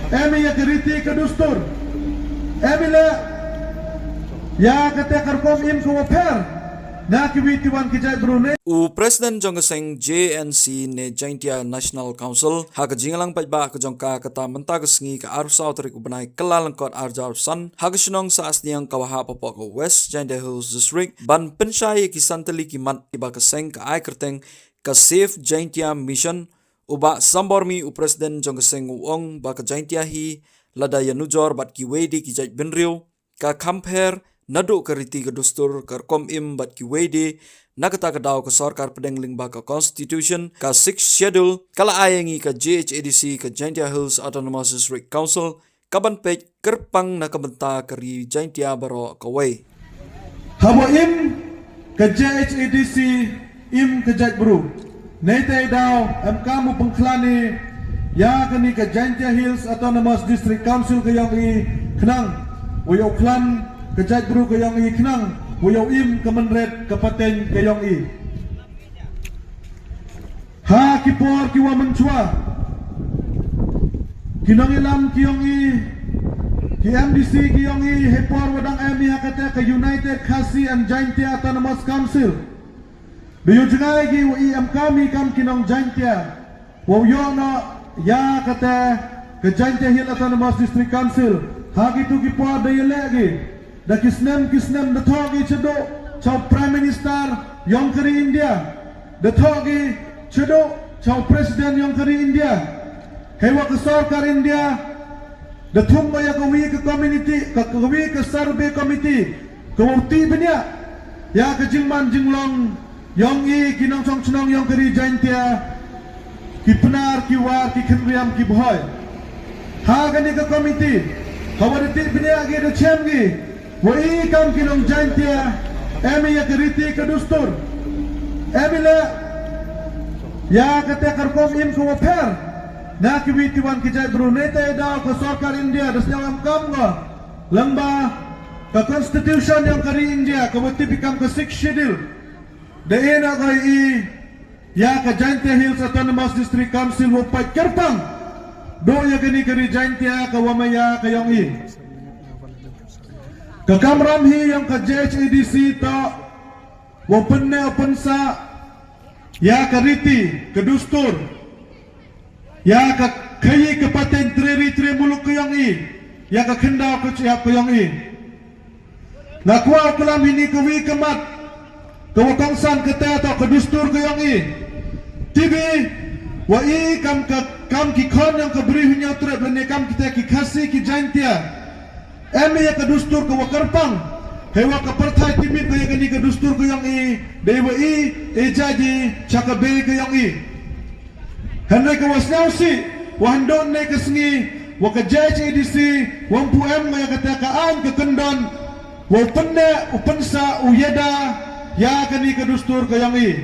emi ya keriti ke dustur, emi le ya kata kerkom im ko per. U Presiden Jongseng JNC ne Jaintia National Council hak jingalang pajba ke jongka kata menta kesengi ke arusau terik ubenai kelal lengkot arjar san hak senong saas niang kawaha popok ke West Jaintia Hills District ban pensyai kisan teli kimat tiba keseng ke ai kerteng ke Save Jaintia Mission uba sambormi U Presiden Jongseng uong ba ke Jaintia hi lada yanujor bat ki wedi ki jait benriu ka kamper nadu keriti ke dustur kerkom im bat ki wedi nakata kedau ke sarkar pedengling ba ke constitution ka 6 schedule kala ayengi ke JHADC ke Jaintia Hills Autonomous District Council kaban pej kerpang na kebenta keri Jaintia baro kawai habo im ke JHADC im ke jait bru nete dau am kamu pengklani ya kini ke Jaintia Hills Autonomous District Council ke yang i kenang woyo klan kejat bru ke yang i kenang woyo im kemenret kepaten ke yang i ha kipor kiwa mencua kinang ilam ki yang i ki MDC ki yang i hepor wadang emi hakata ke United Khasi and Jaintia Autonomous Council biyo jengai ki i am kami kam kinang Jaintia woyo na ya kata ke Jaintia Hills Autonomous District Council ha gitu kipor daya lagi da kisnem da thogi chado chau Prime Minister yang kari India da thogi chado chau President yang kari India hewa ke sarkar India da thumba ya kawi ke community kawi ke survey committee kawti benya ya ke jingman jinglong yang i kinong chong chnong yang kari Jaintia ki penar ki war ki khenriam ki bhoy ha gani ke committee hawari benya ge da chemgi woi kam kinong Jaintia emi ya keriti ke dustur emi le ya kata kerkom im ko per na kiwiti wan kijai brunete da ke sarkar India das yang kam ga lamba ke constitution yang kari India ke wati pikam ke 6 schedule de ena ga i ya ke Jaintia Hills Autonomous District Council wo pat kerpang do ya gani kari Jaintia ke wamaya ke yang i Kekamram hi yang ke JHADC ta open sa ya keriti ke dustur ya ke kayi ke paten treri muluk ke yang i ya ke kendau ke siap ke yang i nakwa kelam ini ke wi kemat ke wakangsan ke ta ke dustur ke yang i tibi wa i kam ki khon yang ke beri hunya tre bene kam kita ki khasi ki Jaintia emi ya ke dustur ke wakarpang hewa ke perthai timit ke yang ke dustur ke yang i dewa i ejaji chakabe ke yang i henry ke wasnausi wahandon ne ke sengi wa ke JHADC wampu em ya kata kaan ke kendon wa penne upensa uyeda ya ke dustur ke yang i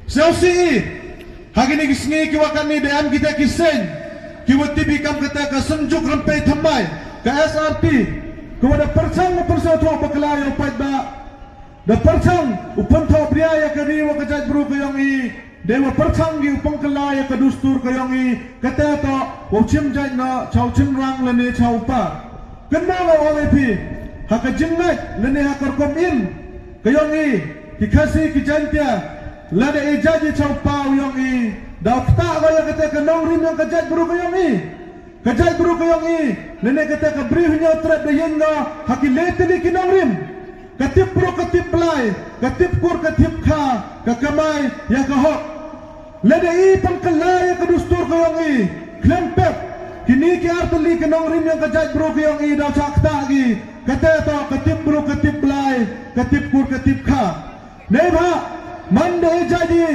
sausi i hagini ke sengi ke wakani de am kita kisen ki wati bikam kata ke senjuk rempai thamai ke SRP kepada percang persatuan berkelaya upat ba da percang upan tho priaya ke riwa ke jaj bru ke yang i dewa percang gi upang kelaya ke dustur ke yang i kata to wo chim jaj na chau chim rang le ne chau pa kenma lo ole pi ha ke jingat le ne ha kor kom in ke yang i ki khasi ki Jaintia la de ejaji chau pa yang i da ta ga ya kata ke nong rim yang ke jaj bru ke yang i kajai buru ke yang i lene kata ke brihnya tret de yenga hakilete ni kinong rim katip buru katip plai katip kur katip kha ka kamai ya ka hok lene i pangkalai ke dustur ke yang i klempet kini ki arteli kinong rim yang kajai buru ke yang i da chakta gi kata to katip buru katip plai katip kur katip kha nei ba mande jadi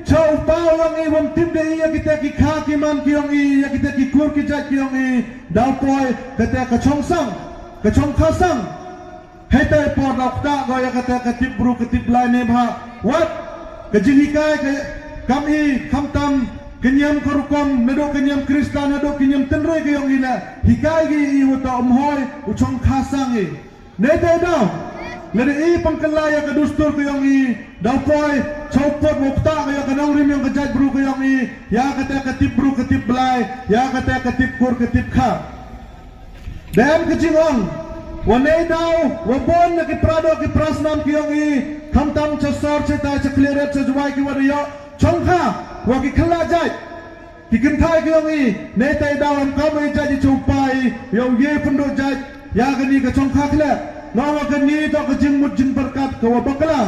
chau pau yang i wam tim de ya kita ki kha ki man ki yang i ya kita ki kur ki jat ki yang i dau poi kata ka chong khasang hete por dokta go ya kata ka tip bru ka tip lai ne bha wat ka jinhikai ka kam i kam tam kenyam korukom nedo kenyam Kristan nedo kenyam tenre ke yang ina hikai gi i uta omhoi uchong khasang i ne de dau lede pangkelaya ke dustur ke yang i dapoi copot mukta ke yang kanang rim yang kejat bru ke yang i ya kata ketip bru ketip belai ya kata ketip kur ketip kha dem kejingong wanai dau wabon na ki prado ki prasnam ki yang i kamtam chasor cheta chakleret chajwai ki wadayo chongkha wa ki khalajai Kikin thai ke yang i netai dalam kami jadi cupai yang ye penduk jaj ya kini ke chongkha khle ngawa kini to ke jing mut jing berkat ke wabakla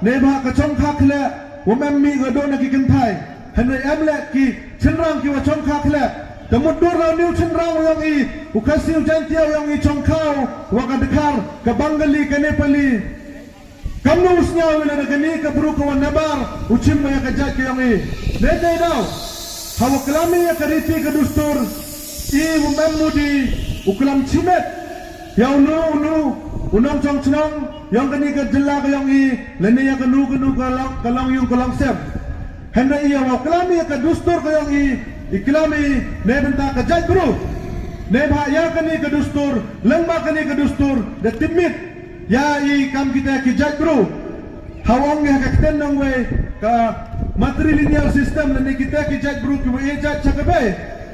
neba ke chongkha khle wa memmi ke do na kikin thai hanai amle ki chenrang ki wa chongkha khle temut dur la niu chenrang yang i ukasiu jantia yang i chongkhau wa ka dekhar ke bangali ke nepali kamu usnya wala na kini ke bru ke nabar uchim ya ke jaj ke yang i netai dau hawa kelami ya kariti ke dustur i memudi ukelam cimet ya unu unong chong chnong yang kini ke jela ke yang i lene ya kenu kalang yung kalang sem henda iya wa kelami ya ke dustur ke yang i iklami ne benta ke jaj guru ne bha ya kini ke dustur lengba kini ke dustur de timit ya i kam kita ke jaj guru hawang ya ke tenang we ka matrilineal system lene kita ki jaj bru ki we jaj chakabe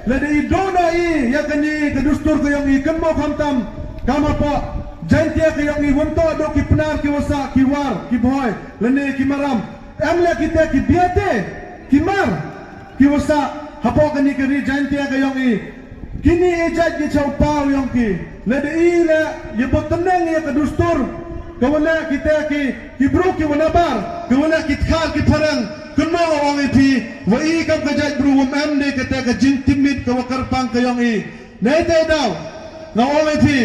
lene I dona I ya kani ke dustur ke yang I kenmo khamtam kama pa jantia ke yang I wonto do ki penar ki wasa ki war ki boy lene ki maram amla kita ki biate ki mar ki wasa hapo kani ke ri jantia ke yang I kini jaj ki chau pau yang ki lene I la ye boteneng ya ke dustur kawala kita ki bru ki wanabar kawala ki khal ki parang kunmo wang ipi wa I kam kajaj bru wam amne kata ka jin timit ka wakar pang ka yang I nei te daw na wang ipi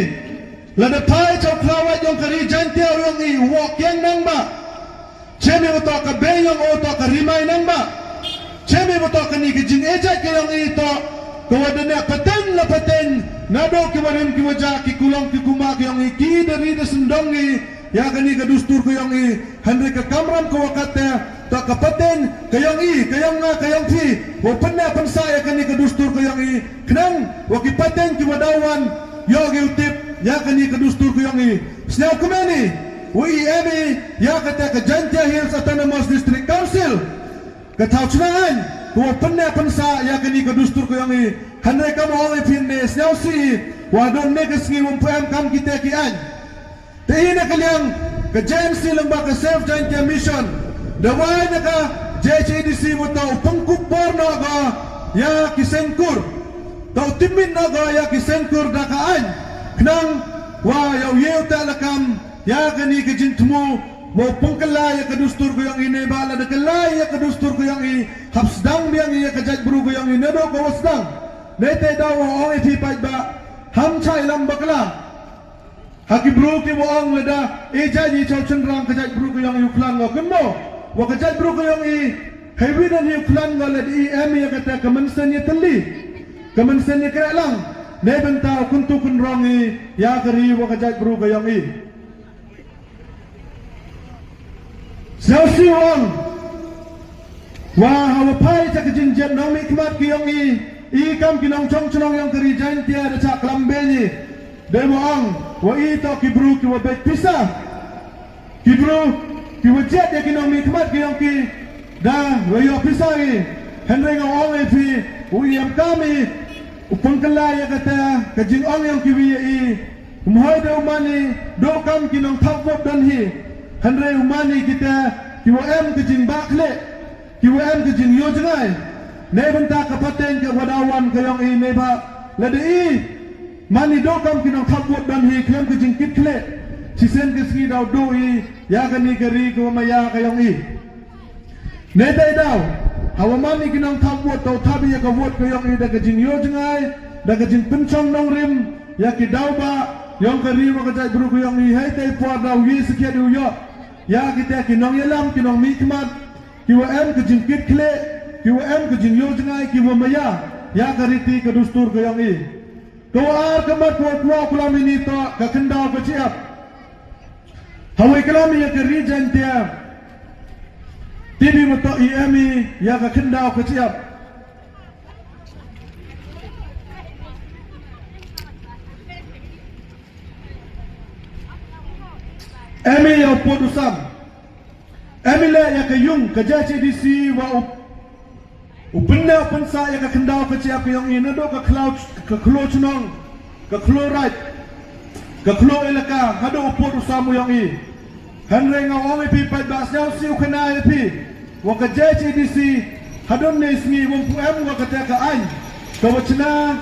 la de pai chau klawa yong kari jantia yang I wok yang nang ba chemi uto ka be yang uto ka rimai nang ba chemi uto ka ni ki jin ejaj ka yang I to ko wadana paten la paten na do ki warim ki waja ki kulong ki kuma ki yang I ki dari de sendong ni ya kani ka dustur ko yang I handre ka kamram ko wakata tak kapaten kayang I kayang nga kayang fi wa panna pansa ya kani ka dustur kayang I kenang wa kipaten ki wadawan yo gi utip ya kani ka dustur kayang I snaw kumani wa I emi ya kata ka Jantia Hills Autonomous District Council ka tauchnaan wa panna pansa ya kani ka dustur kayang I hanre ka mo ai fin ne snaw si wa don ne ka sngi um pam kam kita ki an teina kalyang ka JMC lang ba ka Self Jantia Mission dawai naka JHDC mo tau pangkupor na ga ya kisenkur tau timin na ga ya kisenkur dakaan knang wa yaw yew talakam ya kani kajintmo mo pangkala ya kadustur ko yang ini bala dakala ya kadustur ko yang I hapsdang biang ya kajaj bru ko yang ini do ko wasdang nete daw ong iti ba ham chai lam bakla haki bru ki mo ong leda ejaji chau chenrang kajaj bru ko yang yuklan ngo kenmo wakajat bro ko yang I hewi dan hi plan ngale di emi ya kata kemensen ya teli kemensen ya kira lang ne bentau kuntu kun rongi ya keri wakajat bro ko yang I sausi wang wa hawa pai ta kejinjen nomi kmat ki yang I kam kinong chong chong yang keri jantia da chak lambe ni demo ang wa I to ki bro ki wa bet pisa ki bro ki wajat ya kinong mikmat ki yang ki da wayo pisari henry nga ong fi uyam kami upangkala ya kata kajing ong yang ki wi I umhoy de umani do kam kinong thapot dan hi henry umani kita ki wa em kajing bakle ki wa em kajing yojangai ne benta kapaten ke wadawan ka yang I ne ba lade I mani do kam kinong thapot dan hi klem kajing kitle Cisen keski daw doi ya kani keri ko maya kayong I nedai daw hawamani kinang thabot taw thabi ya kawot kayong I daga jing yo jangai daga jing penchong nong rim ya ki daw ba yong keri wa kajai bru kayong I hai tai por daw yi sikya du yo ya kita kinong yalam kinong mikmat ki wa em ke jing kit kle ki wa em ke jing yo jangai ki wa maya ya kariti ke dustur kayong I ko ar kamat ko kulamini to ka kendaw ka ciap Hawai kelami ya keri jantia tibi moto IMI ya ka kendau ka ciap Emi upot usam emile ya kayung kaja CDC wa upenda pensa ya kendau ke ciap yang ini do ke cloud ke close nong ke chloride ke chlor elaka hado upot usamu yang i hanre ngawang pi pat basnya si ukena pi wa kaja CDC hadon nesmi wong em wa kata ka an kawachna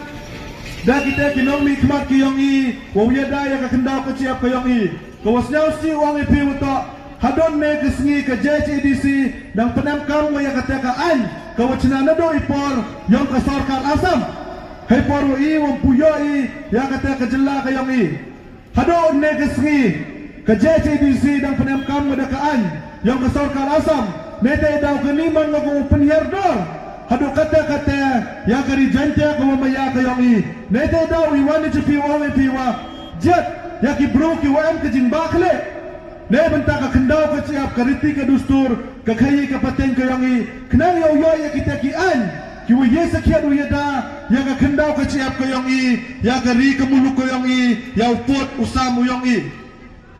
da kita kinong mi khmat ki yang i wa yada ya kendau ke ciap yang i kawasnya si wang pi uta hadon ne kesngi ke JCDC dan penamkam wa ya kata ka an kawachna na do ipor yang ka sarkar asam hai por i wong puyo i ya kata ka jella ka yang i hadon ne kesngi ke JCDC dan penamkam wa ka an yang ka sarkar asam nete daw kaniman ngo penhirdor hado kata ya kari janta ko maya ka yang i nete daw i wani chipi wa me piwa jet ya ki bro ki wa am ke jing bakle ne benta ka kendau ka ciap kariti ka dustur ka khayi ka pateng ka yang i knang yo yo ya kita ki an ki wa ye sakya du ya da ya ka kendau ka ciap ka yang i ya ka ri ka muluk ka yang i ya upot usamu yang i